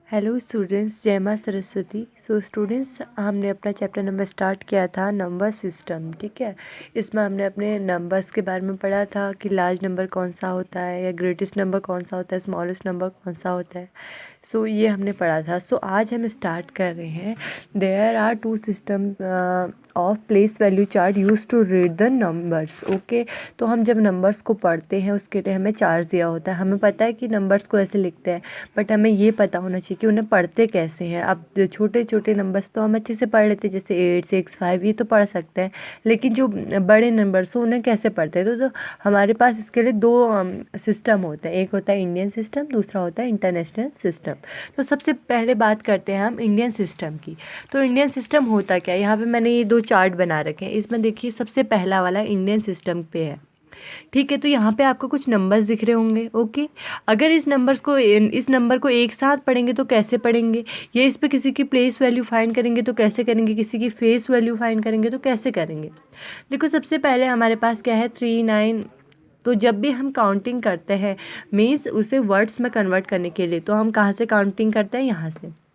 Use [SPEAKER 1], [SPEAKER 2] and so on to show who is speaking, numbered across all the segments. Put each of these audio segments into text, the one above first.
[SPEAKER 1] Hello students, जय माँ Saraswati. So students, हमने अपना चैप्टर नंबर स्टार्ट किया था नंबर सिस्टम। ठीक है, इसमें हमने अपने नंबर्स के बारे में पढ़ा था कि लार्ज नंबर कौन सा होता है या ग्रेटेस्ट नंबर कौन सा होता है, स्मॉलेस्ट नंबर कौन सा होता है। सो ये हमने पढ़ा था। सो आज हम स्टार्ट कर रहे हैं। There are two system of place value chart use to read the numbers. Okay, तो हम जब नंबर्स को पढ़ते हैं उसके लिए हमें चार्ट दिया होता है। हमें पता है कि नंबर्स को ऐसे लिखते हैं, बट हमें ये पता होना चाहिए कि उन्हें पढ़ते कैसे हैं। अब छोटे छोटे नंबर्स तो हम अच्छे से पढ़ लेते हैं, जैसे 8 6 5 ये तो पढ़ सकते हैं, लेकिन जो बड़े नंबर्स हो उन्हें कैसे पढ़ते हैं। तो हमारे पास इसके लिए दो सिस्टम होते हैं, एक होता है इंडियन सिस्टम, दूसरा होता है इंटरनेशनल सिस्टम। तो सबसे पहले बात करते हैं हम इंडियन सिस्टम की। तो इंडियन सिस्टम होता क्या है, यहाँ पे मैंने ये दो चार्ट बना रखे हैं। इसमें देखिए सबसे पहला वाला इंडियन सिस्टम पे है। ठीक है, तो यहाँ पे आपको कुछ नंबर्स दिख रहे होंगे। ओके, अगर इस नंबर को एक साथ पढ़ेंगे तो कैसे पढ़ेंगे, या इस पे किसी की प्लेस वैल्यू फाइंड करेंगे तो कैसे करेंगे, किसी की फेस वैल्यू फाइंड करेंगे तो कैसे करेंगे। देखो सबसे पहले हमारे पास क्या है, 3 9। तो जब भी हम काउंटिंग करते हैं मीन्स उसे वर्ड्स में कन्वर्ट करने के लिए, तो हम कहाँ से काउंटिंग करते हैं, यहाँ से।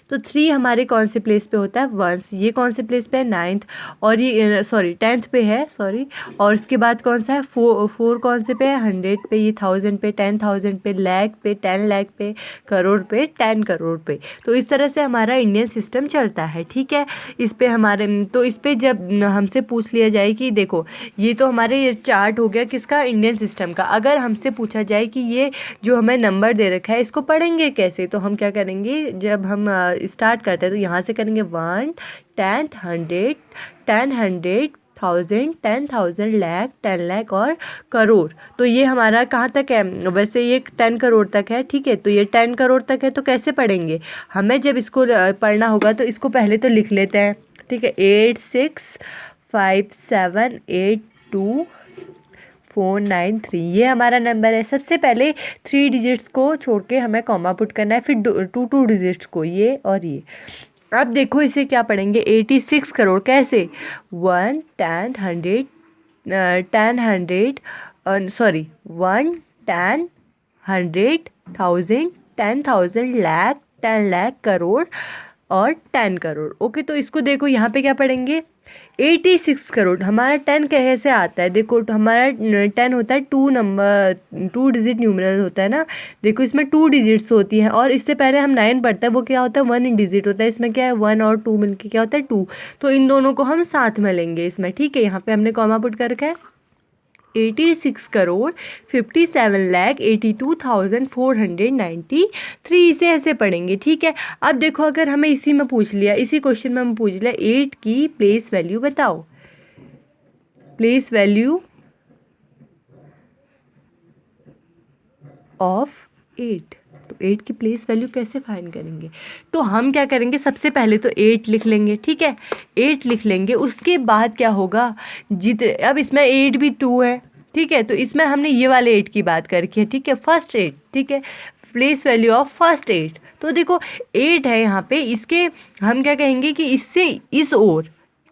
[SPEAKER 1] तो 3 हमारे कौन से प्लेस पे होता है, वंस। ये कौन से प्लेस पे है, 9th। और ये सॉरी 10th पे है, सॉरी। और उसके बाद कौन सा है, 4 कौन से पे है, 100 पे, ये 1000 पे, 10,000 पे, लाख पे, 10 लाख पे, करोड़ पे, 10 करोड़ पे। तो इस तरह से हमारा इंडियन सिस्टम चलता है। ठीक है, इस पे हमारे तो इस पे जब हमसे पूछ लिया जाए कि देखो ये तो हमारे चार्ट हो गया किसका, इंडियन सिस्टम का। अगर हमसे पूछा जाए कि ये जो हमें नंबर दे रखा है इसको पढ़ेंगे कैसे, तो हम क्या करेंगे, जब हम स्टार्ट करते हैं तो यहाँ से करेंगे 1 10 100 10 100 1000 10,000 लाख 10 लाख और करोड़। तो ये हमारा कहाँ तक है, वैसे ये 10 करोड़ तक है। ठीक है, तो ये 10 करोड़ तक है, तो कैसे पढ़ेंगे, हमें जब इसको पढ़ना होगा तो इसको पहले तो लिख लेते हैं। ठीक है, 8 6 5 7 8 2 4 9 3 ये हमारा नंबर है। सबसे पहले 3 डिजिट्स को छोड़ के हमें कॉमा पुट करना है, फिर 2 डिजिट्स को, ये और ये। अब देखो इसे क्या पढ़ेंगे, 86 करोड़ कैसे, 1 10 100 10 100 सॉरी 1 10 100 1000 10,000 लाख 10 लाख करोड़ और 10 करोड़। ओके, तो इसको देखो यहाँ पे क्या पढ़ेंगे, 86 करोड़। हमारा 10 कैसे आता है, देखो हमारा 10 होता है 2 डिजिट न्यूमरल होता है ना। देखो इसमें 2 डिजिट्स होती हैं, और इससे पहले हम 9 पढ़ते हैं वो क्या होता है, 1 डिजिट होता है। इसमें क्या है, 1 और 2 मिलके क्या होता है 2। तो इन दोनों को हम साथ में लेंगे इसमें। ठीक है, यहाँ पे हमने कॉमा पुट कर रखा है, 86 करोड़ 57 लाख 82,493। इसे ऐसे पढ़ेंगे। ठीक है, अब देखो अगर हमें इसी में पूछ लिया, इसी क्वेश्चन में हम पूछ लिया 8 की प्लेस वैल्यू बताओ, प्लेस वैल्यू ऑफ 8। तो 8 की प्लेस वैल्यू कैसे फाइंड करेंगे, तो हम क्या करेंगे, सबसे पहले तो 8 लिख लेंगे। ठीक है, 8 लिख लेंगे, उसके बाद क्या होगा, अब इसमें 8 भी 2 है। ठीक है, तो इसमें हमने ये वाले 8 की बात कर रखी है। ठीक है, फर्स्ट 8। ठीक है, प्लेस वैल्यू ऑफ फर्स्ट 8। तो देखो 8 है यहाँ पे, इसके हम क्या कहेंगे कि इससे इस ओर,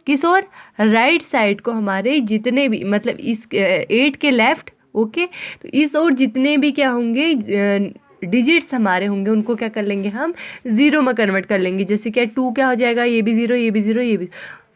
[SPEAKER 1] किस ओर, राइट साइड को हमारे जितने भी, मतलब इस 8 के लेफ्ट। ओके, तो इस ओर जितने भी क्या होंगे डिजिट्स हमारे होंगे उनको क्या कर लेंगे, हम 0 में कन्वर्ट कर लेंगे। जैसे क्या 2 क्या हो जाएगा, ये भी 0 ये भी 0 ये भी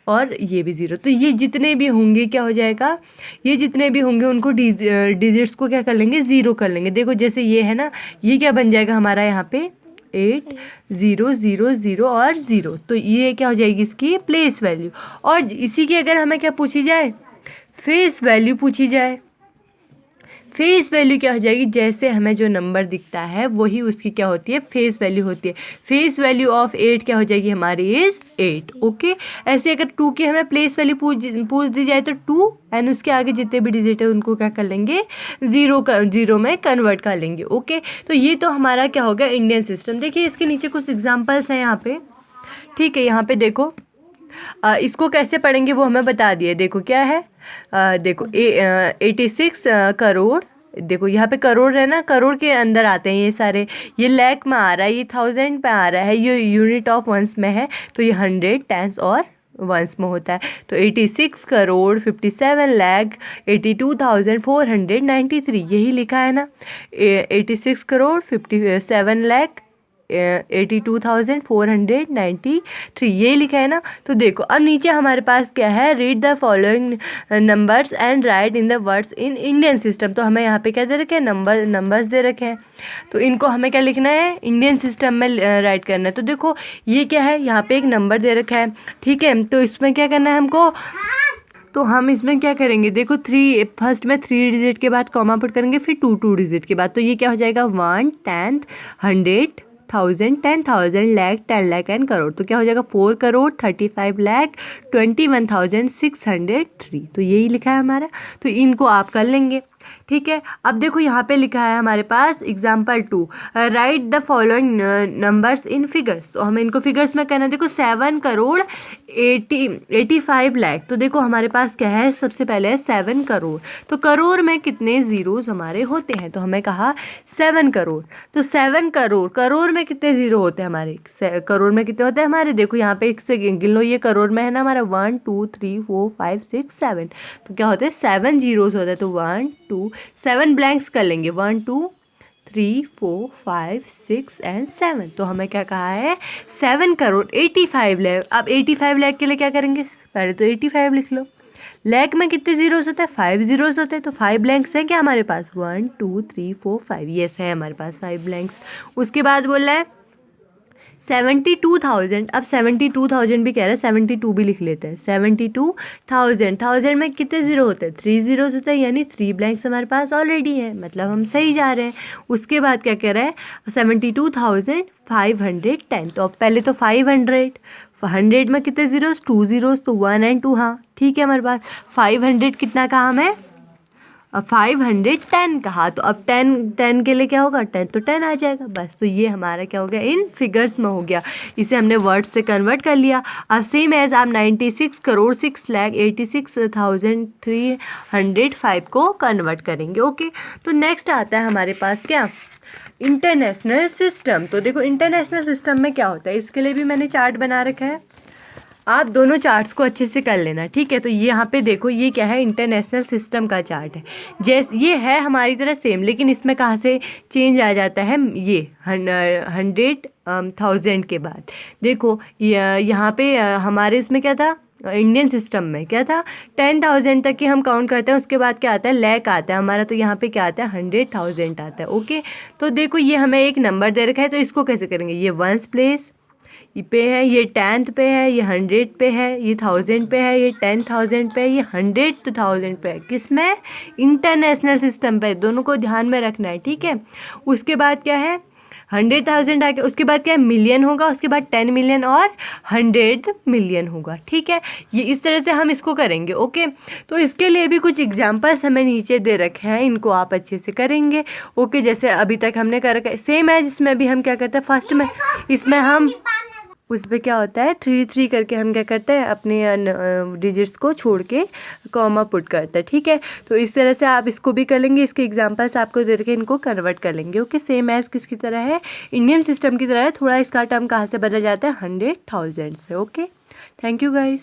[SPEAKER 1] और ये भी 0। तो ये जितने भी होंगे क्या हो जाएगा, ये जितने भी होंगे उनको डिजिट्स को क्या कर लेंगे, 0 कर लेंगे। देखो जैसे ये है ना, ये क्या बन जाएगा हमारा यहाँ पे 8 0 0 0 और 0। तो ये क्या हो जाएगी इसकी प्लेस वैल्यू। और इसी की अगर हमें क्या पूछी जाए, फेस वैल्यू पूछी जाए। फेस वैल्यू क्या हो जाएगी, जैसे हमें जो नंबर दिखता है वही उसकी क्या होती है, फेस वैल्यू होती है। फेस वैल्यू ऑफ 8 क्या हो जाएगी हमारी, इज 8। ओके, ऐसे अगर 2 की हमें प्लेस वैल्यू पूछ दी जाए तो 2 एंड उसके आगे जितने भी डिजिट है उनको क्या कर लेंगे, 0 में कन्वर्ट कर लेंगे। ओके, तो ये तो हमारा क्या होगा इंडियन सिस्टम। देखिए इसके नीचे कुछ एग्जाम्पल्स हैं यहाँ पे। ठीक है, यहाँ पे देखो इसको कैसे पढ़ेंगे वो हमें बता दिए। देखो क्या है, देखो 86 करोड़। देखो यहाँ पे करोड़ है ना, करोड़ के अंदर आते हैं ये सारे। ये लाख में आ रहा है, ये 1000 पे आ रहा है, ये यूनिट ऑफ वंस में है, तो ये 100 टेंस और वंस में होता है। तो 86 करोड़ 57 लाख 82,493 यही लिखा है ना, 86 करोड़ 57 लाख 82,493 ये लिखा है ना। तो देखो अब नीचे हमारे पास क्या है, read the following numbers and right in the words in Indian system. तो हमें यहाँ पे क्या दे रखे हैं, नंबर्स दे रखे हैं, तो इनको हमें क्या लिखना है, इंडियन सिस्टम में राइट करना है। तो देखो ये क्या है, यहाँ पे एक नंबर दे रखा है, ठीक है, तो इसमें क्या करना है हमको, तो हम इसमें क्या करेंगे, देखो फर्स्ट में 3 डिजिट के बाद कॉमा पुट करेंगे, फिर 2 डिजिट के बाद, तो ये क्या हो जाएगा 1, 10, 100, 1000, 10,000, लाख, 10 लाख एंड करोड़। तो क्या हो जाएगा 4 करोड़ 35 लाख 21,603। तो यही लिखा है हमारा, तो इनको आप कर लेंगे, ठीक है। अब देखो यहाँ पे लिखा है हमारे पास example 2, write the following numbers in figures. तो हमें इनको फिगर्स में करना है, देखो 7 करोड़ 85 लाख। तो देखो हमारे पास क्या है, सबसे पहले है 7 करोड़, तो करोड़ में कितने जीरोस हमारे होते हैं, तो हमें कहा 7 करोड़। तो 7 करोड़, करोड़ में कितने जीरो होते हैं हमारे, करोड़ में कितने होते हैं हमारे, देखो यहाँ पे एक से गिन लो, ये करोड़ में है ना हमारा 1 2 3 4 5 6 7, तो क्या होते हैं 7 जीरोस होते हैं। तो 1 2 7 ब्लैंक्स कर लेंगे, 1 2 3 4 5 6 एंड 7। तो हमें क्या कहा है 7 करोड़ 85 लाख। अब 85 लाख के लिए क्या करेंगे, पहले तो 85 लिख लो, लाख में कितने जीरोस होते हैं, 5 जीरोस होते हैं, तो 5 ब्लैंक्स हैं क्या हमारे पास, 1 2 3 4 5, यस है हमारे पास 5 ब्लैंक्स। उसके बाद बोल रहा है 72,000, अब 72,000 भी कह रहा है, 72 भी लिख लेते हैं, 72,000, 1000 में कितने जीरो होते हैं, 3 जीरोस होते हैं, यानी 3 ब्लैंक्स हमारे पास ऑलरेडी है, मतलब हम सही जा रहे हैं। उसके बाद क्या कह रहा है 72,510, तो अब पहले तो 500 में कितने जीरोस, 2 जीरोस, तो 1 एंड 2, हाँ ठीक है हमारे पास 500 कितना कहा हमें, अब 510 कहा, तो अब 10 के लिए क्या होगा, 10 तो 10 आ जाएगा बस। तो ये हमारा क्या हो गया, इन फिगर्स में हो गया, इसे हमने वर्ड्स से कन्वर्ट कर लिया। अब सेम एज आप 96 करोड़ 6,86,305 को कन्वर्ट करेंगे, ओके। तो नेक्स्ट आता है हमारे पास क्या, इंटरनेशनल सिस्टम। तो देखो इंटरनेशनल सिस्टम में क्या होता है, इसके लिए भी मैंने चार्ट बना रखा है, आप दोनों चार्ट्स को अच्छे से कर लेना, ठीक है। तो ये यहाँ पे देखो, ये क्या है, इंटरनेशनल सिस्टम का चार्ट है, जैसे ये है हमारी तरह सेम, लेकिन इसमें कहाँ से चेंज आ जाता है, ये 100,000 के बाद देखो यहाँ पे हमारे इसमें क्या था, इंडियन सिस्टम में क्या था, 10,000 तक की हम काउंट करते हैं, उसके बाद क्या आता है, लाख आता है हमारा, तो यहाँ पे क्या आता है 100,000 आता है, ओके। तो देखो ये हमें एक नंबर दे रखा है, तो इसको कैसे करेंगे, ये 1s प्लेस पे है, ये 10th पे है, ये 100 पे है, ये 1000 पे है, ये 10,000 पे है, ये 100,000 पे है, किसमें, इंटरनेशनल सिस्टम पे, दोनों को ध्यान में रखना है, ठीक है। उसके बाद क्या है 100,000 आके, उसके बाद क्या है मिलियन होगा, उसके बाद 10 मिलियन और 100 मिलियन होगा, ठीक है। ये इस तरह से हम इसको करेंगे, ओके। तो इसके लिए भी कुछ एग्जांपल्स हमें नीचे दे रखे हैं, इनको आप अच्छे से करेंगे, ओके। जैसे अभी तक हमने कर रखा है, सेम है जिसमें भी हम क्या करते हैं, फर्स्ट में इसमें हम उसमें क्या होता है 3 करके हम क्या करते हैं, अपने डिजिट्स को छोड़ के कॉमा पुट करते हैं, ठीक है। तो इस तरह से आप इसको भी कर लेंगे, इसके एग्जांपल्स आपको दे के इनको कन्वर्ट कर लेंगे, ओके। सेम एज किसकी तरह है, इंडियन सिस्टम की तरह है, थोड़ा इसका टर्म कहाँ से बदल जाता है 100,000 से, ओके। Thank you guys.